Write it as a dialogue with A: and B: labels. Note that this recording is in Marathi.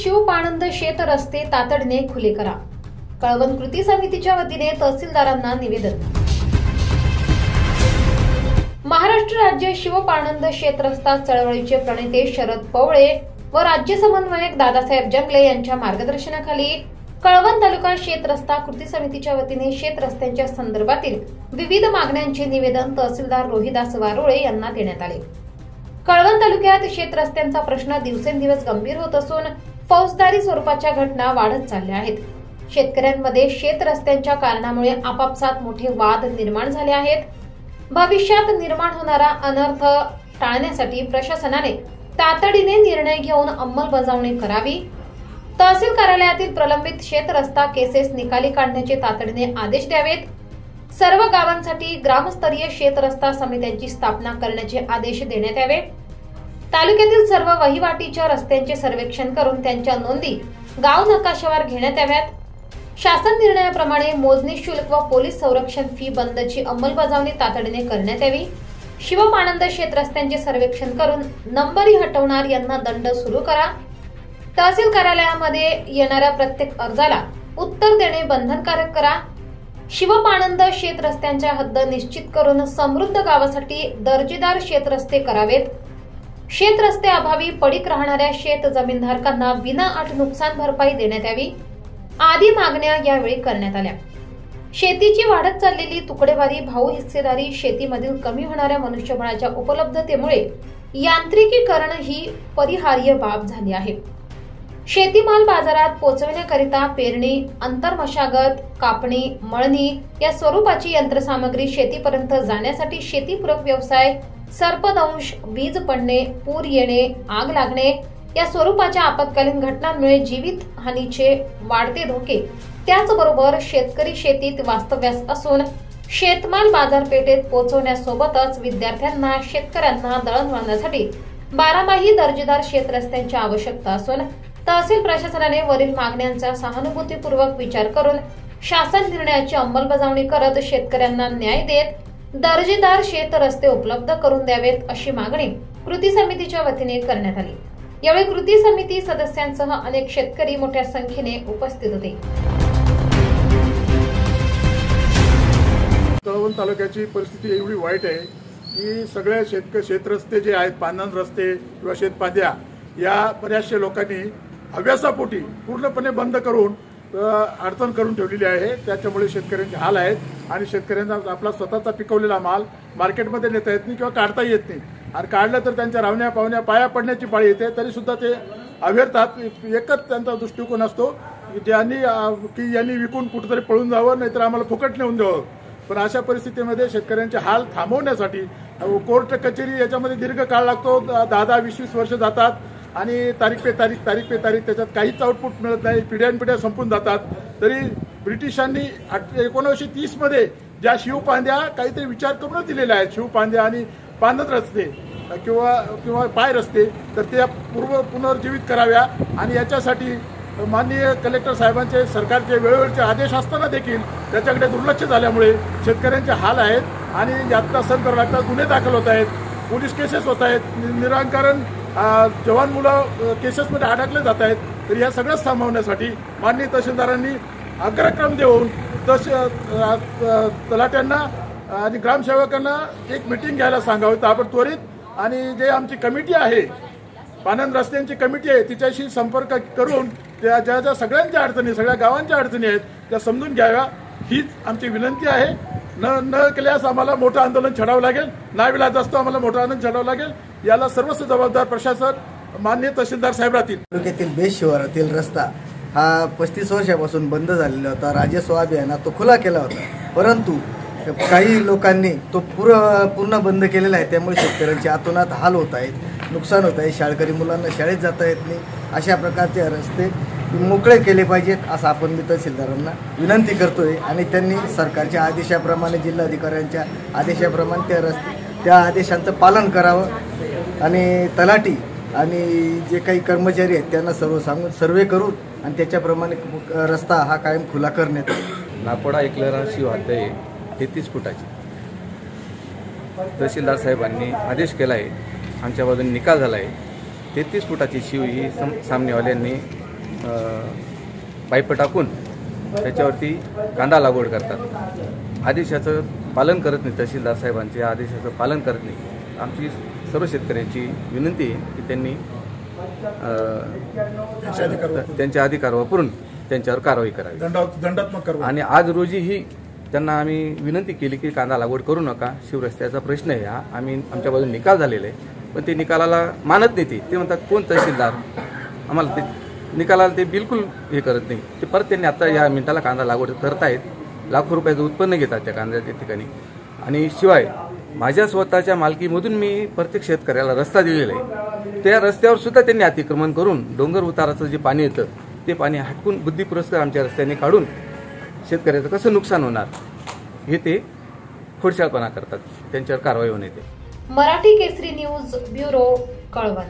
A: शिवपाणंद शेत रस्ते तातडीने खुले करा. कळवण कृती समितीच्या वतीने तहसीलदारांना निवेदन. महाराष्ट्र राज्य शिवपाणंद शेत रस्ता चळवळीचे प्रणेते शरद पवळे व राज्य समन्वयक दादासाहेब जंगले यांच्या मार्गदर्शनाखाली कळवण तालुका शेत रस्ता कृती समितीच्या वतीने शेत रस्त्यांच्या संदर्भातील विविध मागण्यांचे निवेदन तहसीलदार रोहिदास वारोळे यांना देण्यात आले. कळवण तालुक्यात शेत रस्त्यांचा प्रश्न दिवसेंदिवस गंभीर होत असून फौजदारी स्वरूपाच्या घटना वाढत चालल्या आहेत. शेतकऱ्यांमध्ये शेत रस्त्यांच्या कारणामुळे आपापसात मोठे वाद निर्माण झाले आहेत. भविष्यात निर्माण होणारा अनर्थ टाळण्यासाठी प्रशासनाने तातडीने निर्णय घेऊन अंमलबजावणी करावी. तहसील कार्यालयातील प्रलंबित शेत रस्ता केसेस निकाली काढण्याचे तातडीने आदेश द्यावेत. सर्व गावांसाठी ग्रामस्तरीय शेत रस्ता समित्यांची स्थापना करण्याचे आदेश देण्यात यावे. तालुक्यातील सर्व वहिवाटीच्या रस्त्यांचे सर्वेक्षण करून त्यांच्या नोंदी गाव नकाशावर घेण्यात याव्यात. शासन निर्णयाप्रमाणे मोजणी शुल्क व पोलीस संरक्षण फी बंदची अंमलबजावणी तातडीने करण्यात यावी. शिवपाणंद शेत रस्त्यांचे सर्वेक्षण करून नंबरी हटवणार यांना दंड सुरू करा. तहसील कार्यालयामध्ये येणाऱ्या प्रत्येक अर्जाला उत्तर देणे बंधनकारक करा. शिवपाणंद शेत रस्त्यांच्या हद्द निश्चित करून समृद्ध गावासाठी दर्जेदार शेत रस्ते करावेत. शेत रस्ते अभावी पडीक राहणाऱ्या शेत जमीनधारकांना विनाअट नुकसान भरपाई देण्यात यावी आदी मागण्या यावेळी करण्यात आल्या. शेतीची वाढत चाललेली तुकडेवारी, भाऊ हिस्सेदारी, शेतीमधील कमी होणाऱ्या मनुष्यबळाच्या उपलब्धतेमुळे यांत्रिकीकरण ही परिहार्य बाब झाली आहे. शेतीमाल बाजारात पोहोचवण्याकरिता पेरणी, अंतर्मशागत, कापणी, मळणी या स्वरूपाची यंत्रसामग्री शेतीपर्यंत जाण्यासाठी शेतीपूरक व्यवसाय, सर्पदंश, वीज पडणे, पूर येणे, आग लागणे या स्वरूपाच्या आपत्कालीन घटनांमुळे जीवित हानीचे वाढते धोके, त्याचबरोबर शेतकरी शेतीत वास्तव्यास असून शेतमाल बाजारपेठेत पोहोचवण्यासोबतच विद्यार्थ्यांना, शेतकऱ्यांना दळणवळणासाठी बारामाही दर्जेदार शेत रस्त्यांची आवश्यकता असून तहसील प्रशासनाने वरील मागण्यांचा सहानुभूतीपूर्वक विचार करून शासन निर्णयाची अंमलबजावणी करत शेतकऱ्यांना न्याय देत दर्जेदार शेत रस्ते उपलब्ध करून द्यावेत अशी मागणी कृती समितीच्या वतीने करण्यात आली. यावेळी कृती समिती सदस्यांसह अनेक शेतकरी मोठ्या संख्येने उपस्थित होते.
B: कळवण तालुक्याची परिस्थिती एवढी वाईट आहे की सगळे शेतरस्ते जे आहेत, पानन रस्ते किंवा शेतपाद्या या बऱ्याचशा लोकांनी हव्यासापोटी पूर्णपणे बंद करून अडचण करून ठेवलेली आहे. त्याच्यामुळे शेतकऱ्यांचे हाल आहेत आणि शेतकऱ्यांना आपला स्वतःचा पिकवलेला माल मार्केटमध्ये नेता येत नाही किंवा काढता येत नाही आणि काढलं तर त्यांच्या रावण्या पावण्या पाया पडण्याची पाळी येते. तरी सुद्धा ते अव्यर्थात. एकच त्यांचा दृष्टिकोन असतो की यांनी विकून कुठेतरी पळून जावं, नाहीतर आम्हाला फुकट नेऊन द्यावं. पण अशा परिस्थितीमध्ये शेतकऱ्यांचे हाल थांबवण्यासाठी कोर्ट कचेरी याच्यामध्ये दीर्घ काळ लागतो. 10-20 वर्ष जातात आणि तारीख पे तारीख त्याच्यात काहीच आउटपुट मिळत नाही. पिढ्यानपिढ्या संपून जातात. तरी ब्रिटिशांनी 1930 मध्ये ज्या शिवपांद्या काहीतरी विचार करूनच दिलेल्या आहेत, शिवपांद्या आणि पानद रस्ते किंवा पाय रस्ते, तर त्या पुनर्जीवित कराव्या. आणि याच्यासाठी माननीय कलेक्टर साहेबांचे सरकारचे वेळोवेळचे आदेश असताना देखील त्याच्याकडे दुर्लक्ष झाल्यामुळे शेतकऱ्यांचे हाल आहेत आणि यातना सहन करावं लागतात. गुन्हे दाखल होत आहेत, पोलीस केसेस होत आहेत, निराकरण जवान मुलं केसेसमध्ये अडकले जात आहेत. तर या सगळंच थांबवण्यासाठी माननीय तहसीलदारांनी अग्रक्रम देऊन तलाट्यांना आणि ग्रामसेवकांना एक मीटिंग घ्यायला सांगावं ताबड त्वरित. आणि जे आमची कमिटी आहे, पानन रस्त्यांची कमिटी आहे, तिच्याशी संपर्क करून ज्या सगळ्यांच्या अडचणी, सगळ्या गावांच्या अडचणी आहेत त्या समजून घ्याव्या हीच आमची विनंती आहे. न केल्यास आम्हाला मोठं आंदोलन छेडावं लागेल. नाविलाज असतो आम्हाला मोठं आंदोलन छेडावं लागेल. याला सर्वस्व जबाबदार प्रशासन, माननीय तहसीलदार साहेब राहतील.
C: तालुक्यातील बेस शिवारातील रस्ता हा 35 वर्षापासून बंद झालेला होता. राजस्व अभियानात तो खुला केला होता, परंतु काही लोकांनी तो पूर्ण बंद केलेला आहे. त्यामुळे शेतकऱ्यांचे अतोनात हाल होत आहेत, नुकसान होत आहे. शाळकरी मुलांना शाळेत जाता येत नाही. अशा प्रकारचे रस्ते मोकळे केले पाहिजेत असं आपण मी तहसीलदारांना विनंती करतोय. आणि त्यांनी सरकारच्या आदेशाप्रमाणे, जिल्हाधिकाऱ्यांच्या आदेशाप्रमाणे त्या आदेशांचं पालन करावं आणि तलाठी आणि जे काही कर्मचारी आहेत त्यांना सर्व सांगून सर्वे करून आणि त्याच्याप्रमाणे रस्ता हा कायम खुला करण्यात येईल.
D: नापोडा एकलरा शिव हद्द आहे 33 फुटाची. तहसीलदार साहेबांनी आदेश केला आहे, आमच्या बाजूने निकाल झाला आहे. 33 फुटाची शिव ही सामनेवाल्यांनी पाईप टाकून त्याच्यावरती कांदा लागवड करतात. आदेशाचं पालन करत नाही, तहसीलदार साहेबांच्या आदेशाचं पालन करत नाही. आमची सर्व शेतकऱ्यांची विनंती आहे की त्यांनी त्यांचे अधिकार वापरून त्यांच्यावर कारवाई करावी,
B: दंडात्मक कारवाई.
D: आणि आज रोजीही त्यांना आम्ही विनंती केली की कांदा लागवड करू नका, शिवरस्त्याचा प्रश्न आहे हा, आम्ही आमच्या बाजूने निकाल झालेला आहे, पण ते निकालाला मानत नाही. ते म्हणतात कोण तहसीलदार, आम्हाला ते निकालाला ते बिलकुल हे करत नाही. ते परत त्यांनी आता या मिनिटाला कांदा लागवड करतायत, लाखो रुपयाचं उत्पन्न घेतात त्या कांद्याच्या ठिकाणी. आणि शिवाय माझ्या स्वतःच्या मालकीमधून मी प्रत्येक शेतकऱ्याला रस्ता दिलेला आहे, त्या रस्त्यावर सुद्धा त्यांनी अतिक्रमण करून डोंगर उताराचं जे पाणी येतं ते पाणी हटकून बुद्धिपुरस्कार आमच्या रस्त्याने काढून शेतकऱ्याचं कसं नुकसान होणार हे ते खोडसाळपणा करतात. त्यांच्यावर कारवाई होऊन येते.
A: मराठी केसरी न्यूज ब्युरो, कळवण.